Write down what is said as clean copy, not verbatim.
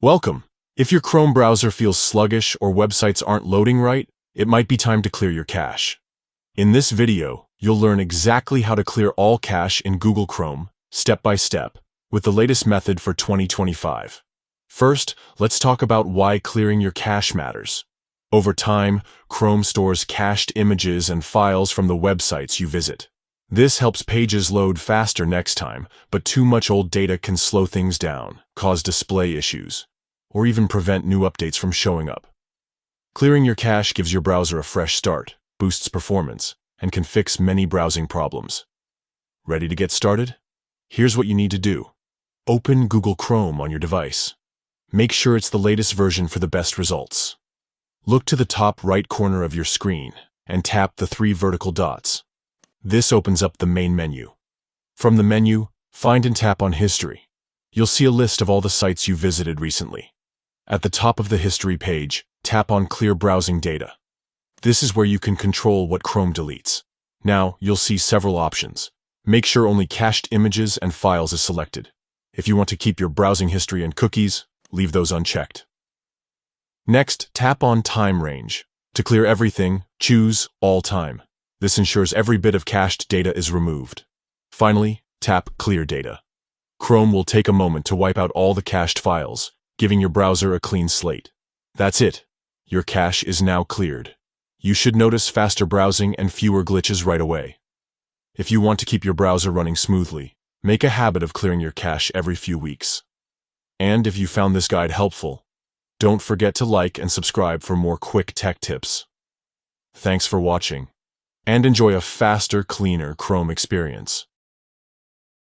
Welcome. If your Chrome browser feels sluggish or websites aren't loading right, it might be time to clear your cache. In this video, you'll learn exactly how to clear all cache in Google Chrome, step by step, with the latest method for 2025. First, let's talk about why clearing your cache matters. Over time, Chrome stores cached images and files from the websites you visit. This helps pages load faster next time, but too much old data can slow things down, cause display issues, or even prevent new updates from showing up. Clearing your cache gives your browser a fresh start, boosts performance, and can fix many browsing problems. Ready to get started? Here's what you need to do. Open Google Chrome on your device. Make sure it's the latest version for the best results. Look to the top right corner of your screen and tap the 3 vertical dots. This opens up the main menu. From the menu, find and tap on History. You'll see a list of all the sites you visited recently. At the top of the History page, tap on Clear Browsing Data. This is where you can control what Chrome deletes. Now, you'll see several options. Make sure only cached images and files is selected. If you want to keep your browsing history and cookies, leave those unchecked. Next, tap on Time Range. To clear everything, choose All Time. This ensures every bit of cached data is removed. Finally, tap Clear Data. Chrome will take a moment to wipe out all the cached files, giving your browser a clean slate. That's it. Your cache is now cleared. You should notice faster browsing and fewer glitches right away. If you want to keep your browser running smoothly, make a habit of clearing your cache every few weeks. And if you found this guide helpful, don't forget to like and subscribe for more quick tech tips. Thanks for watching, and enjoy a faster, cleaner Chrome experience.